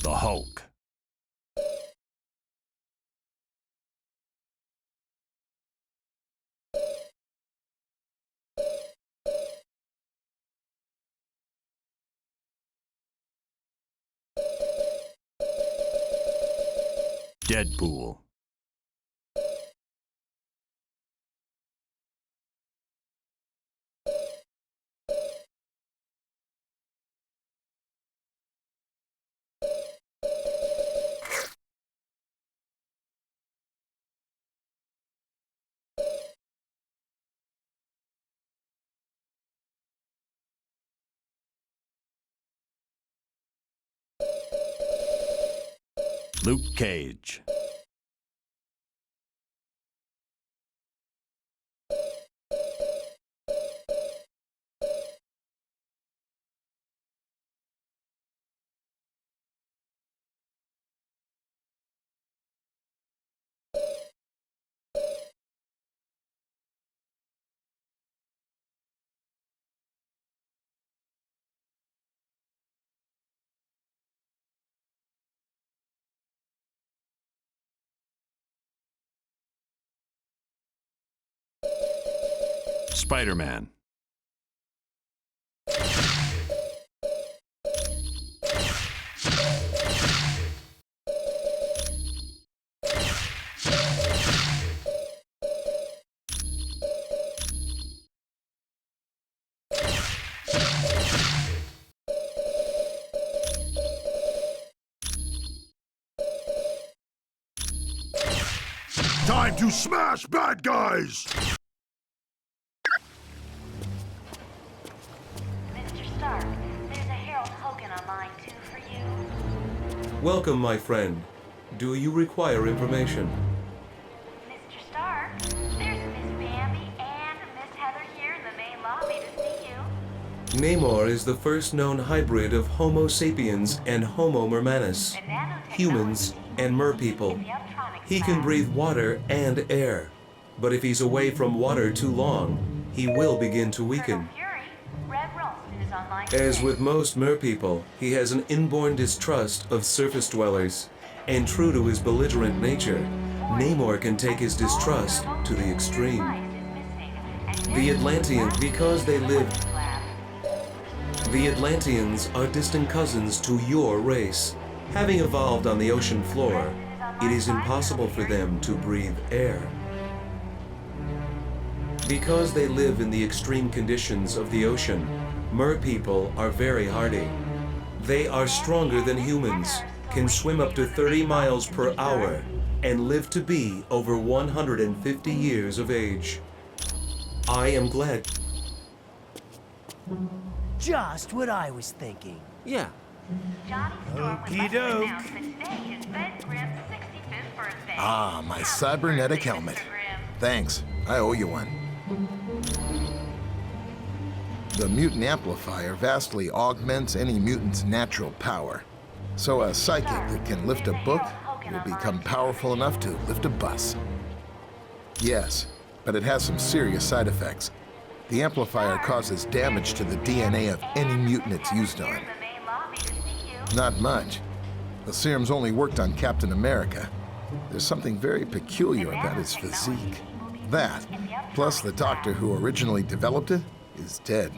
The Hulk. Deadpool. Luke Cage. Spider-Man. Time to smash bad guys! Welcome, my friend. Do you require information? Mr. Stark, there's Miss Bambi and Miss Heather here in the main lobby to see you. Namor is the first known hybrid of Homo sapiens and Homo mermanus, humans and merpeople. He can breathe water and air, but if he's away from water too long, he will begin to weaken. As with most merpeople, he has an inborn distrust of surface dwellers, and true to his belligerent nature, Namor can take his distrust to the extreme. The Atlanteans, because they lived... The Atlanteans are distant cousins to your race. Having evolved on the ocean floor, it is impossible for them to breathe air. Because they live in the extreme conditions of the ocean, merpeople are very hardy. They are stronger than humans, can swim up to 30 miles per hour, and live to be over 150 years of age. I am glad. Just what I was thinking. Yeah. Okie doke. Ah, my cybernetic helmet. Thanks. I owe you one. The mutant amplifier vastly augments any mutant's natural power. So a psychic that can lift a book will become powerful enough to lift a bus. Yes, but it has some serious side effects. The amplifier causes damage to the DNA of any mutant it's used on. Not much. The serum's only worked on Captain America. There's something very peculiar about his physique. That, plus the doctor who originally developed it, is dead.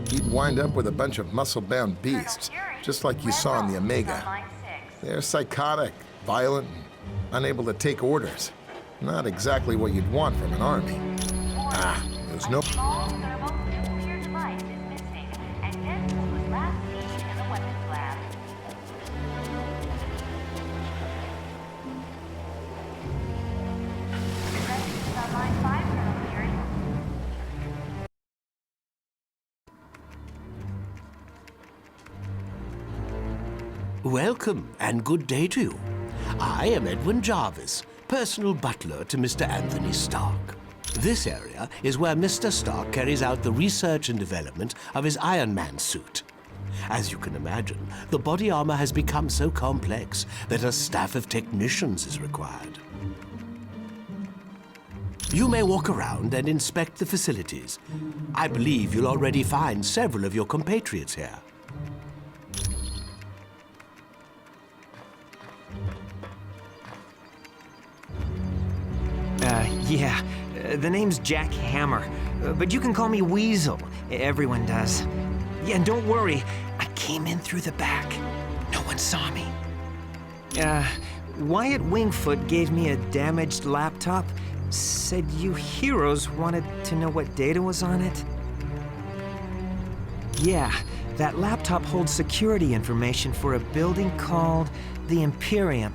He'd wind up with a bunch of muscle-bound beasts, just like you saw in the Omega. They're psychotic, violent, and unable to take orders. Not exactly what you'd want from an army. Ah, there's no... Welcome, and good day to you. I am Edwin Jarvis, personal butler to Mr. Anthony Stark. This area is where Mr. Stark carries out the research and development of his Iron Man suit. As you can imagine, the body armor has become so complex that a staff of technicians is required. You may walk around and inspect the facilities. I believe you'll already find several of your compatriots here. Yeah. The name's Jack Hammer, but you can call me Weasel. Everyone does. Yeah, and don't worry, I came in through the back. No one saw me. Wyatt Wingfoot gave me a damaged laptop. Said you heroes wanted to know what data was on it. Yeah, that laptop holds security information for a building called the Imperium.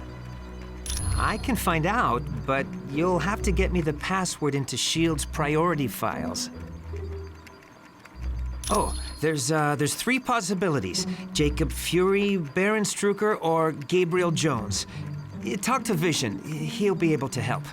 I can find out, but you'll have to get me the password into S.H.I.E.L.D.'s priority files. Oh, there's 3 possibilities. Jacob Fury, Baron Strucker, or Gabriel Jones. Talk to Vision. He'll be able to help.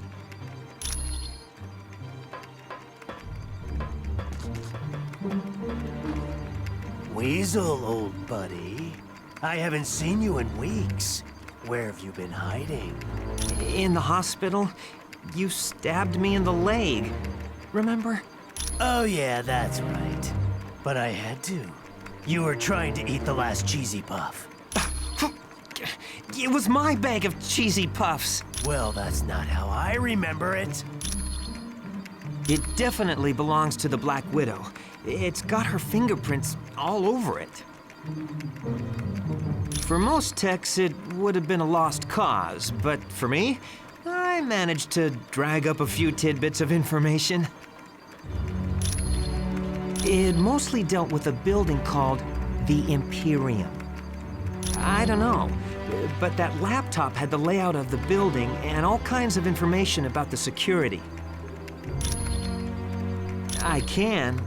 Weasel, old buddy. I haven't seen you in weeks. Where have you been hiding? In the hospital, you stabbed me in the leg. Remember? Oh yeah, that's right. But I had to. You were trying to eat the last cheesy puff. It was my bag of cheesy puffs. Well, that's not how I remember it. It definitely belongs to the Black Widow. It's got her fingerprints all over it. For most techs, it would have been a lost cause, but for me, I managed to drag up a few tidbits of information. It mostly dealt with a building called the Imperium. I don't know, but that laptop had the layout of the building and all kinds of information about the security. I can,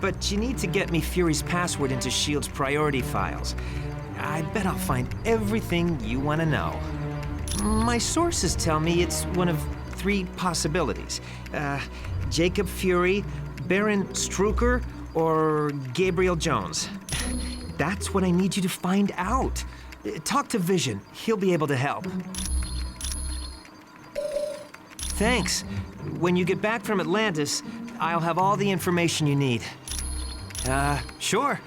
but you need to get me Fury's password into S.H.I.E.L.D.'s priority files. I bet I'll find everything you want to know. My sources tell me it's one of 3 possibilities. Jacob Fury, Baron Strucker, or Gabriel Jones. That's what I need you to find out. Talk to Vision. He'll be able to help. Thanks. When you get back from Atlantis, I'll have all the information you need. Sure.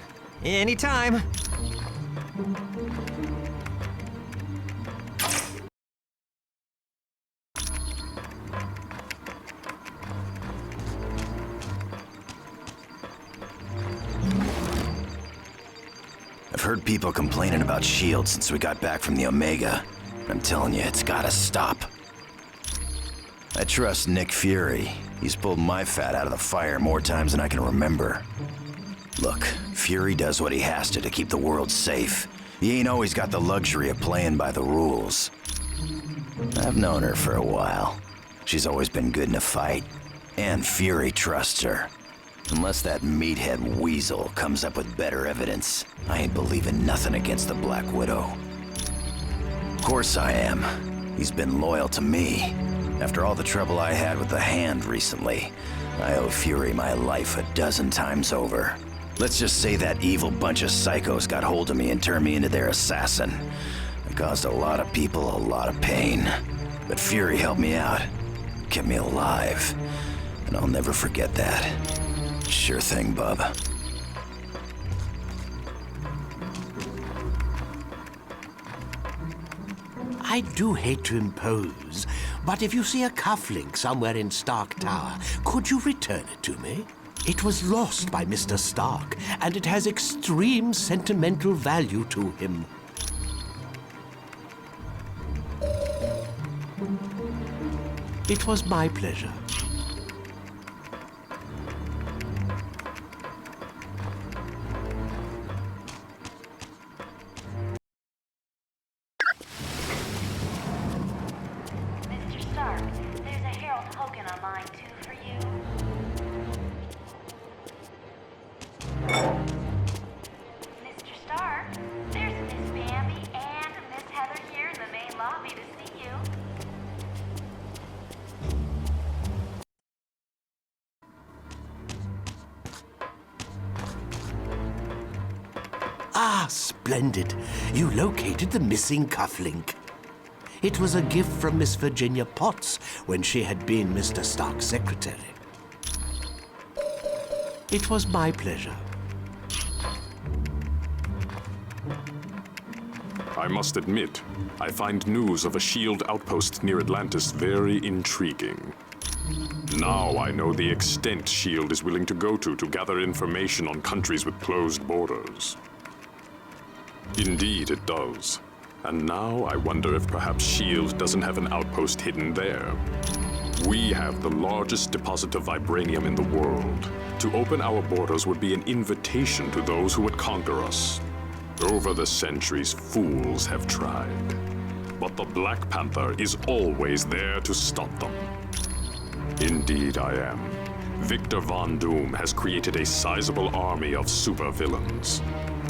Anytime. I've heard people complaining about S.H.I.E.L.D. since we got back from the Omega. I'm telling you, it's gotta stop. I trust Nick Fury. He's pulled my fat out of the fire more times than I can remember. Look, Fury does what he has to keep the world safe. He ain't always got the luxury of playing by the rules. I've known her for a while. She's always been good in a fight, and Fury trusts her. Unless that meathead Weasel comes up with better evidence, I ain't believing nothing against the Black Widow. Of course I am. He's been loyal to me. After all the trouble I had with the Hand recently, I owe Fury my life a dozen times over. Let's just say that evil bunch of psychos got hold of me and turned me into their assassin. It caused a lot of people a lot of pain. But Fury helped me out, kept me alive, and I'll never forget that. Sure thing, bub. I do hate to impose, but if you see a cufflink somewhere in Stark Tower, could you return it to me? It was lost by Mr. Stark, and it has extreme sentimental value to him. It was my pleasure. Mr. Stark, there's a Harold Hogan on line 2 for you. Mr. Stark, there's Miss Bambi and Miss Heather here in the main lobby to see you. splendid. You located the missing cufflink. It was a gift from Miss Virginia Potts when she had been Mr. Stark's secretary. It was my pleasure. I must admit, I find news of a SHIELD outpost near Atlantis very intriguing. Now I know the extent SHIELD is willing to go to gather information on countries with closed borders. Indeed, it does. And now I wonder if perhaps SHIELD doesn't have an outpost hidden there. We have the largest deposit of vibranium in the world. To open our borders would be an invitation to those who would conquer us. Over the centuries, fools have tried. But the Black Panther is always there to stop them. Indeed I am. Victor Von Doom has created a sizable army of supervillains.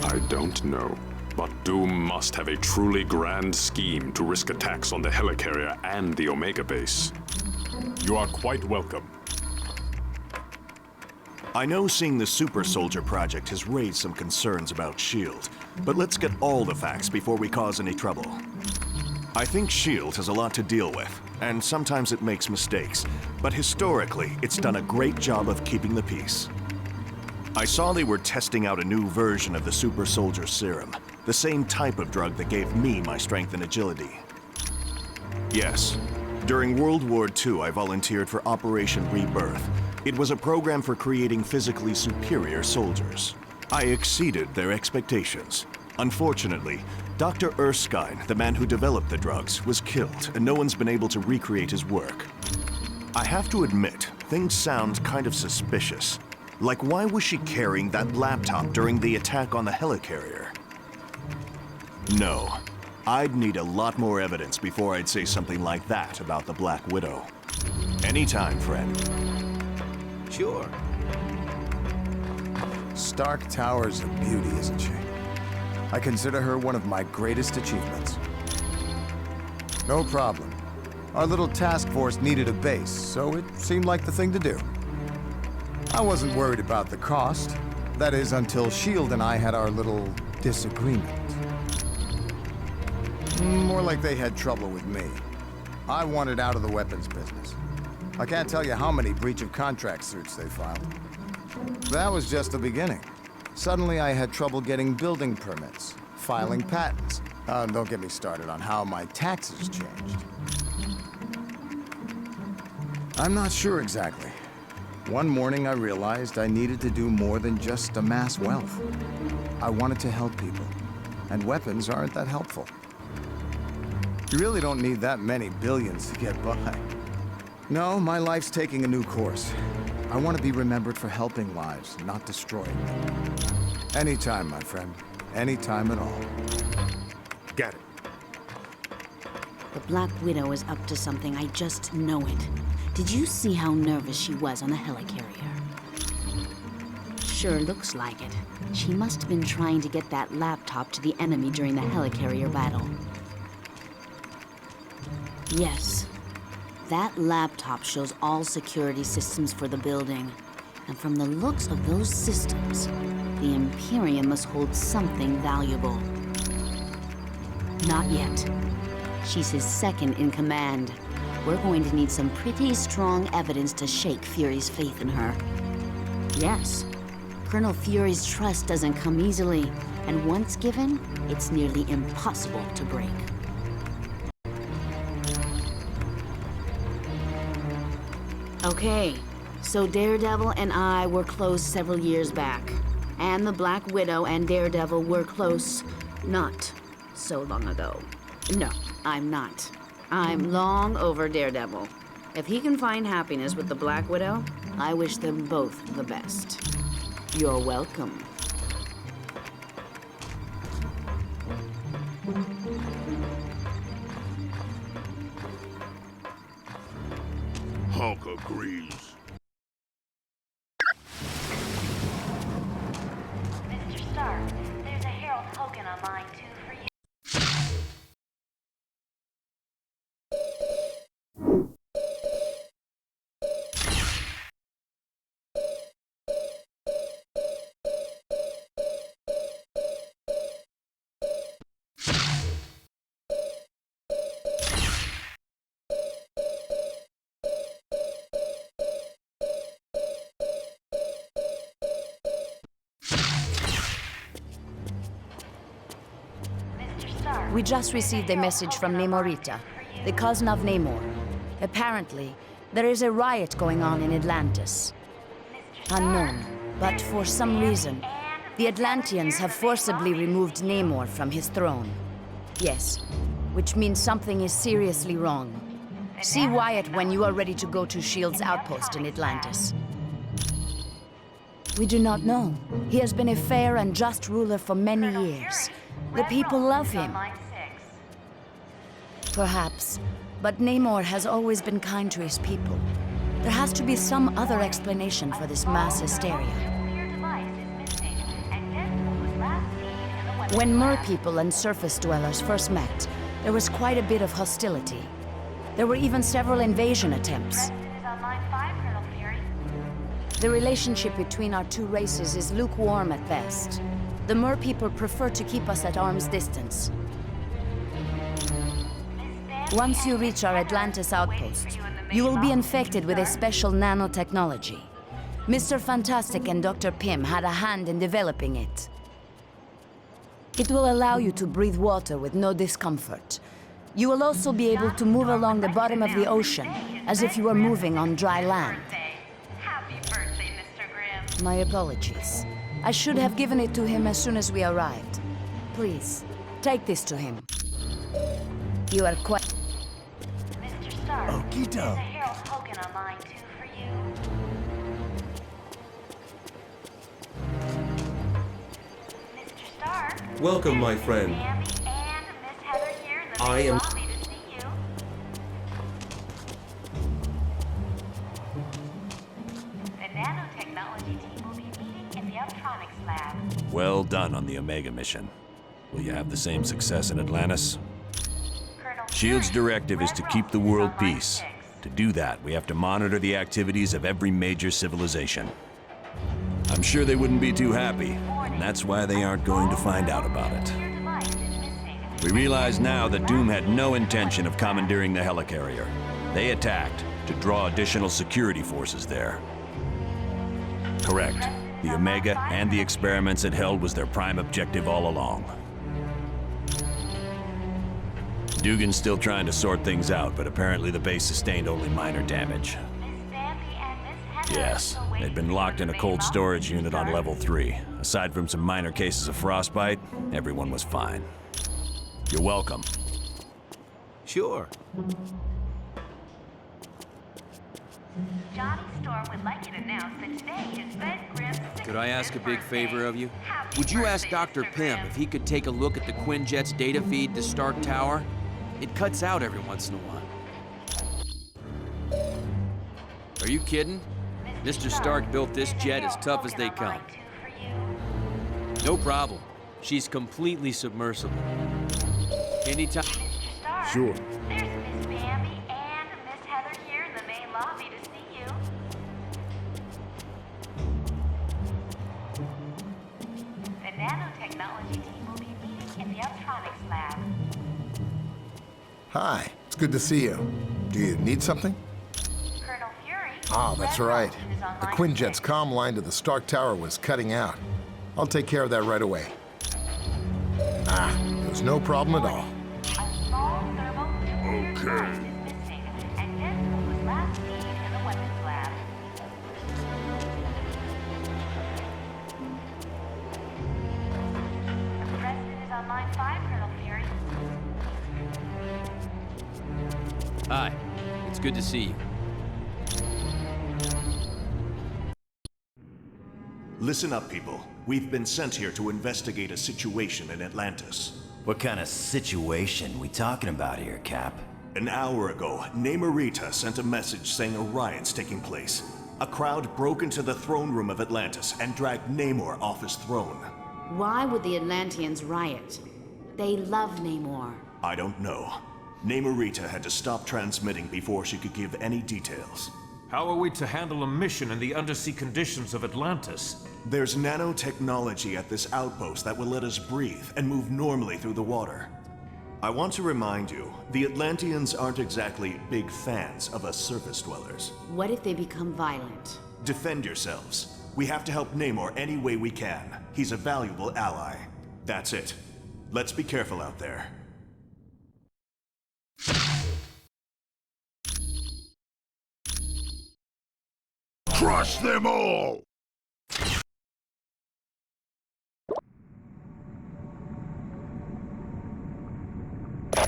I don't know, but Doom must have a truly grand scheme to risk attacks on the helicarrier and the Omega base. You are quite welcome. I know seeing the Super Soldier project has raised some concerns about S.H.I.E.L.D., but let's get all the facts before we cause any trouble. I think S.H.I.E.L.D. has a lot to deal with, and sometimes it makes mistakes, but historically, it's done a great job of keeping the peace. I saw they were testing out a new version of the Super Soldier Serum, the same type of drug that gave me my strength and agility. Yes, during World War II, I volunteered for Operation Rebirth. It was a program for creating physically superior soldiers. I exceeded their expectations. Unfortunately, Dr. Erskine, the man who developed the drugs, was killed, and no one's been able to recreate his work. I have to admit, things sound kind of suspicious. Like, why was she carrying that laptop during the attack on the helicarrier? No, I'd need a lot more evidence before I'd say something like that about the Black Widow. Anytime, friend. Sure. Stark Tower's a beauty, isn't she? I consider her one of my greatest achievements. No problem. Our little task force needed a base, so it seemed like the thing to do. I wasn't worried about the cost. That is, until S.H.I.E.L.D. and I had our little disagreement. More like they had trouble with me. I wanted out of the weapons business. I can't tell you how many breach of contract suits they filed. That was just the beginning. Suddenly I had trouble getting building permits, filing patents. Don't get me started on how my taxes changed. I'm not sure exactly. One morning I realized I needed to do more than just amass wealth. I wanted to help people, and weapons aren't that helpful. You really don't need that many billions to get by. No, my life's taking a new course. I want to be remembered for helping lives, not destroying them. Anytime, my friend. Anytime at all. Get it. The Black Widow is up to something, I just know it. Did you see how nervous she was on the helicarrier? Sure looks like it. She must have been trying to get that laptop to the enemy during the helicarrier battle. Yes. That laptop shows all security systems for the building. And from the looks of those systems, the Imperium must hold something valuable. Not yet. She's his second in command. We're going to need some pretty strong evidence to shake Fury's faith in her. Yes, Colonel Fury's trust doesn't come easily, and once given, it's nearly impossible to break. Okay, so Daredevil and I were close several years back. And the Black Widow and Daredevil were close not so long ago. No, I'm not. I'm long over Daredevil. If he can find happiness with the Black Widow, I wish them both the best. You're welcome. Hulk agrees. Mr. Stark, there's a Harold Hogan on line 2 for you. We just received a message from Namorita, the cousin of Namor. Apparently, there is a riot going on in Atlantis. Unknown, but for some reason, the Atlanteans have forcibly removed Namor from his throne. Yes, which means something is seriously wrong. See Wyatt when you are ready to go to S.H.I.E.L.D.'s outpost in Atlantis. We do not know. He has been a fair and just ruler for many years. The people love him. Perhaps, but Namor has always been kind to his people. There has to be some other explanation for this mass hysteria. When Mer people and surface dwellers first met, there was quite a bit of hostility. There were even several invasion attempts. The relationship between our two races is lukewarm at best. The Mer people prefer to keep us at arm's distance. Once you reach our Atlantis outpost, you will be infected with a special nanotechnology. Mr. Fantastic and Dr. Pym had a hand in developing it. It will allow you to breathe water with no discomfort. You will also be able to move along the bottom of the ocean, as if you were moving on dry land. Happy birthday, Mr. Grimm. My apologies. I should have given it to him as soon as we arrived. Please, take this to him. You are quite... Mr. Stark, Okey-doke. there's a Harold Hogan on line 2 for you. Mr. Stark, Welcome, my friend. Bambi and Miss Heather here in the I main am- lobby to see you. The nanotechnology team will be meeting in the Optronics lab. Well done on the Omega mission. Will you have the same success in Atlantis? Colonel S.H.I.E.L.D.'s Fury, directive is to Red keep the Room is world on line peace. 6. To do that, we have to monitor the activities of every major civilization. I'm sure they wouldn't be too happy, and that's why they aren't going to find out about it. Your device is missing. We realize now that Doom had no intention of commandeering the helicarrier. They attacked to draw additional security forces there. Correct. The Omega and the experiments it held was their prime objective all along. Dugan's still trying to sort things out, but apparently the base sustained only minor damage. Miss Bambi and Miss Heather Yes, are waiting they'd been for locked you in a main cold lobby. storage unit on level 3. Aside from some minor cases of frostbite, everyone was fine. You're welcome. Sure. Johnny Storm would like you to announce that today is Ben Grimm's 65th Could I ask a big birthday. favor of you? Happy Would you ask birthday, Dr. Mr. Pym Grimm. if he could take a look at the Quinjet's data feed to Stark Tower? It cuts out every once in a while. Are you kidding? Mr. Stark built this jet as tough as they come. No problem. She's completely submersible. Anytime. Sure. There's Miss Bambi and Miss Heather here in the main lobby to see you. The nanotechnology team will be meeting in the Optronics lab. Hi, it's good to see you. Do you need something? Colonel Fury. Ah, that's Red right. Room is on The line Quinjet's 6. comm line to the Stark Tower was cutting out. I'll take care of that right away. Ah, there's no problem at all. A small thermonuclear device Okay. is missing, and this was last seen in the weapons lab. The President is on line 5, Colonel Fury. Hi. It's good to see you. Listen up, people. We've been sent here to investigate a situation in Atlantis. What kind of situation we talking about here, Cap? An hour ago, Namorita sent a message saying a riot's taking place. A crowd broke into the throne room of Atlantis and dragged Namor off his throne. Why would the Atlanteans riot? They love Namor. I don't know. Namorita had to stop transmitting before she could give any details. How are we to handle a mission in the undersea conditions of Atlantis? There's nanotechnology at this outpost that will let us breathe and move normally through the water. I want to remind you, the Atlanteans aren't exactly big fans of us surface dwellers. What if they become violent? Defend yourselves. We have to help Namor any way we can. He's a valuable ally. That's it. Let's be careful out there. Crush them all!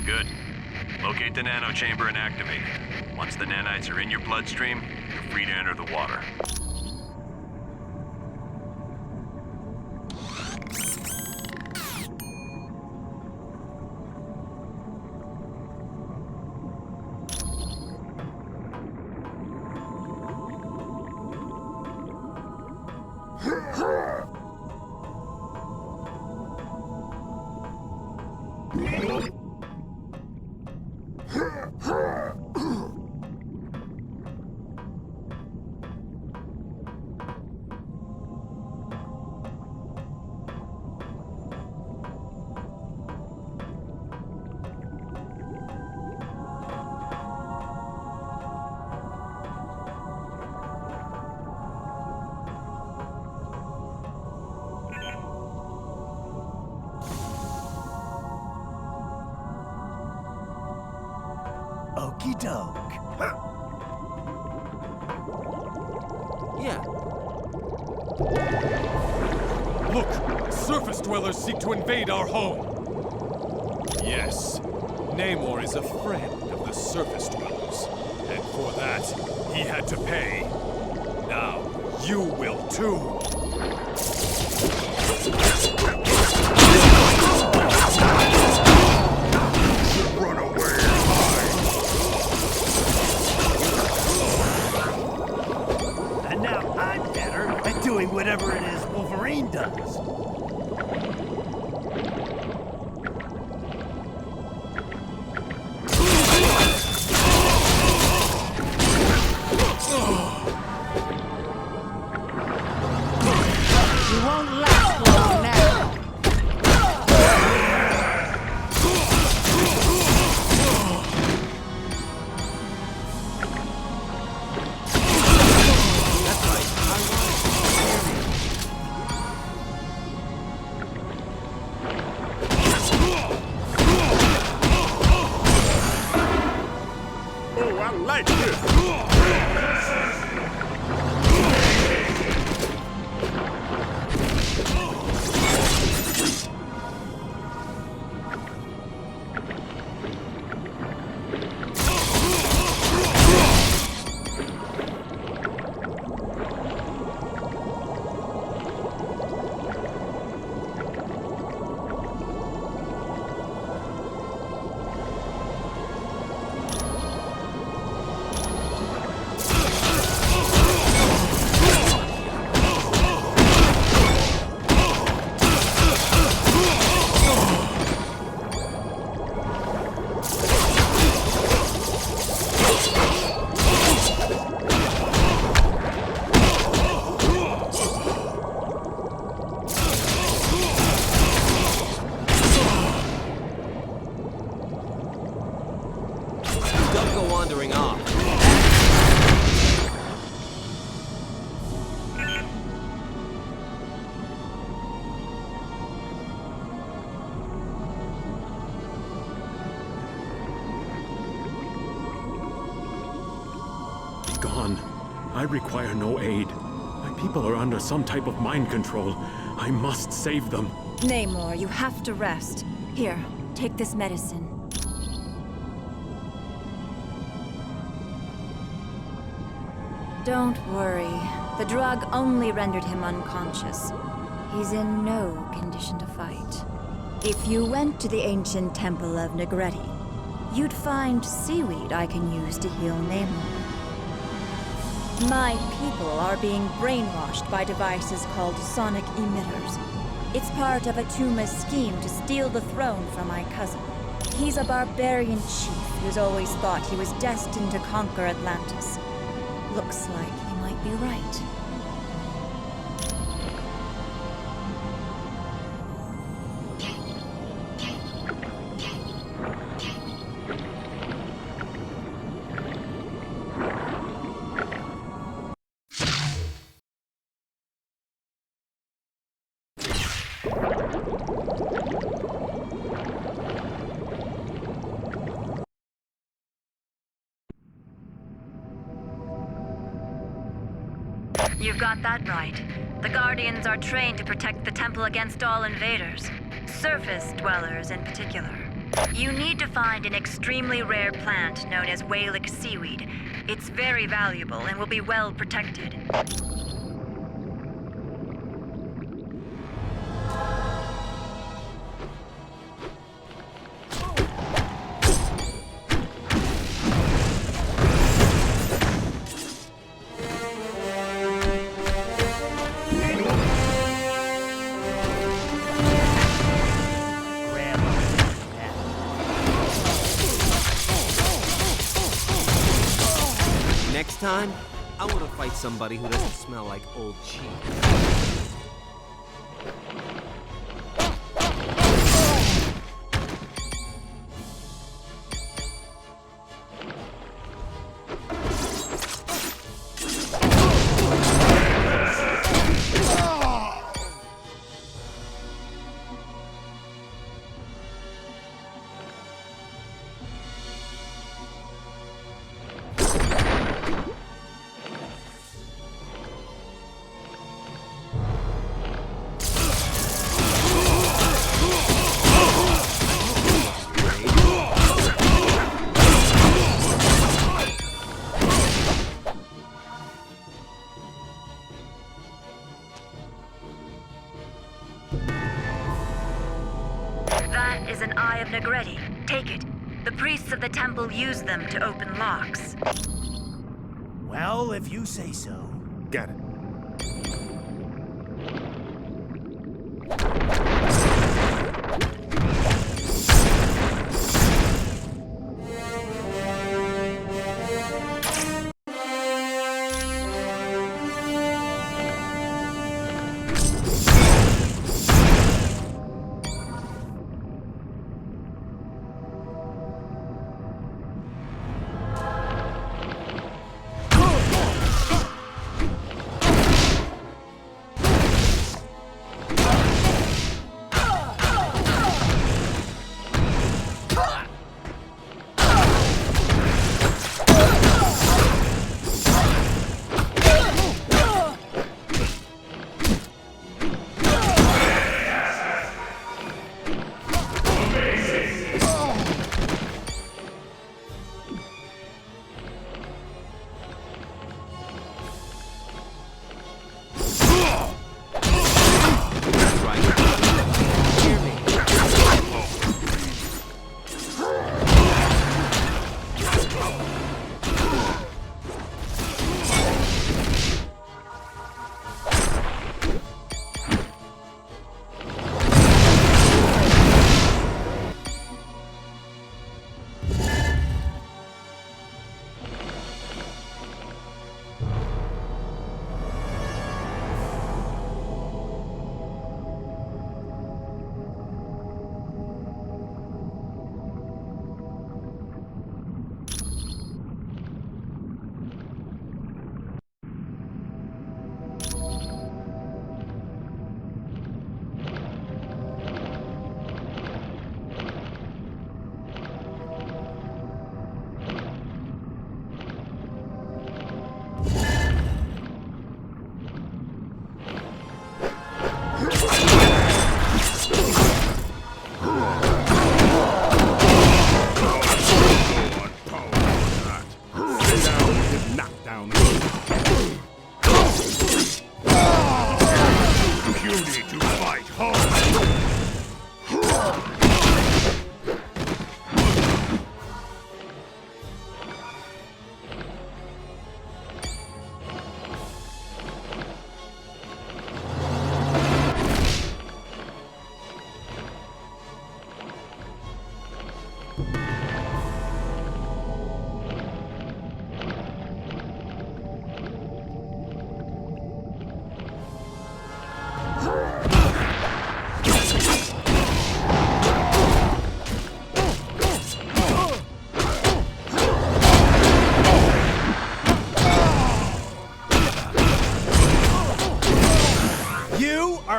Good. Locate the nanochamber and activate it. Once the nanites are in your bloodstream, you're free to enter the water. Okey doke. Yeah. Look! Surface dwellers seek to invade our home! Yes, Namor is a friend of the surface dwellers. And for that, he had to pay. Now, you will too! Run away! And now I'm better at doing whatever it is Wolverine does. You won't last long now. Oh, I like this! Don't go wandering off. Be gone. I require no aid. My people are under some type of mind control. I must save them. Namor, you have to rest. Here, take this medicine. Don't worry. The drug only rendered him unconscious. He's in no condition to fight. If you went to the ancient temple of Negretti, you'd find seaweed I can use to heal Namor. My people are being brainwashed by devices called sonic emitters. It's part of Atuma's scheme to steal the throne from my cousin. He's a barbarian chief who's always thought he was destined to conquer Atlantis. Looks like he might be right. You've got that right. The Guardians are trained to protect the temple against all invaders, surface dwellers in particular. You need to find an extremely rare plant known as whalic seaweed. It's very valuable and will be well protected. Next time, I want to fight somebody who doesn't smell like old cheese. That is an Eye of Negretti. Take it. The priests of the temple use them to open locks. Well, if you say so. Got it.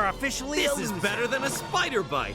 Officially this is better than a spider bite.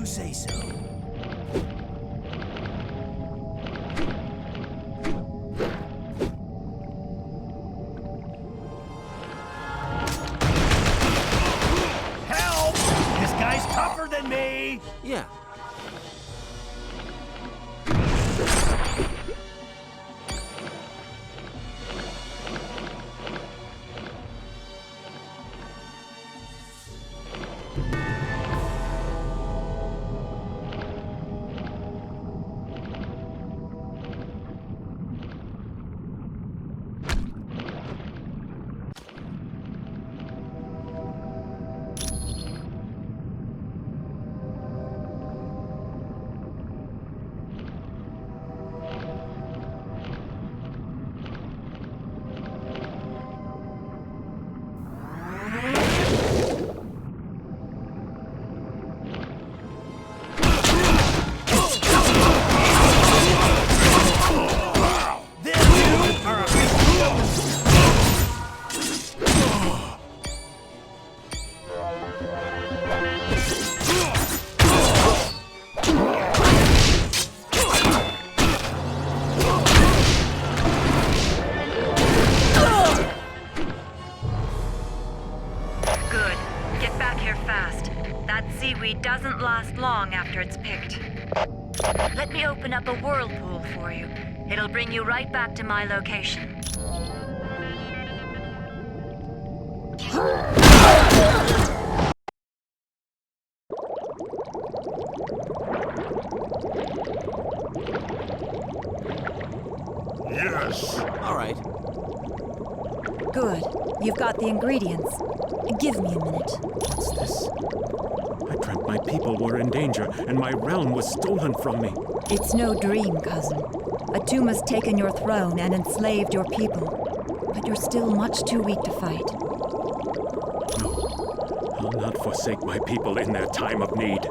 say so. Help! This guy's tougher than me! Yeah. Doesn't last long after it's picked. Let me open up a whirlpool for you. It'll bring you right back to my location. Yes. All right. Good. You've got the ingredients. Give me a minute. What's this? I dreamt my people were in danger, and my realm was stolen from me. It's no dream, cousin. Atuma's taken your throne and enslaved your people. But you're still much too weak to fight. No, I'll not forsake my people in their time of need.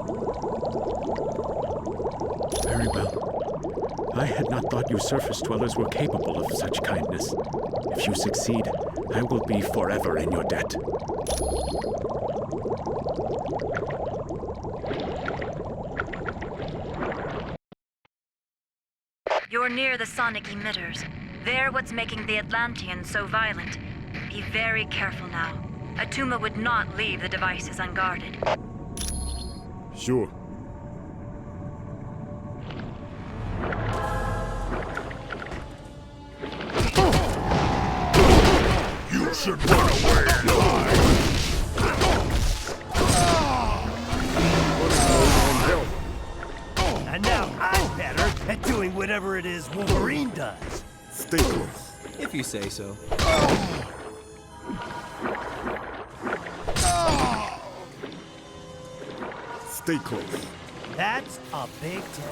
Very well. I had not thought you surface dwellers were capable of such kindness. If you succeed, I will be forever in your debt. You're near the sonic emitters. They're what's making the Atlanteans so violent. Be very careful now. Atuma would not leave the devices unguarded. Sure. You should run away and die. And now I'm better at doing whatever it is Wolverine does. Stay close. If you say so. Stay close. That's a big tip.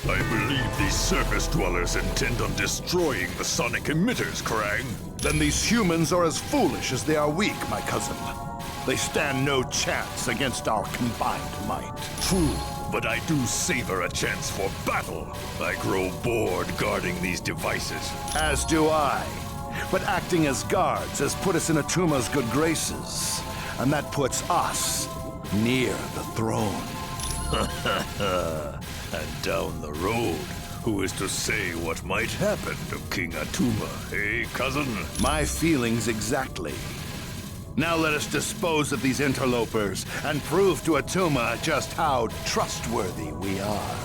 I believe these surface dwellers intend on destroying the sonic emitters, Krang. Then these humans are as foolish as they are weak, my cousin. They stand no chance against our combined might. True, but I do savor a chance for battle. I grow bored guarding these devices. As do I. But acting as guards has put us in Atuma's good graces. And that puts us near the throne. And down the road, who is to say what might happen to King Atuma, eh, cousin? My feelings exactly. Now let us dispose of these interlopers and prove to Atuma just how trustworthy we are.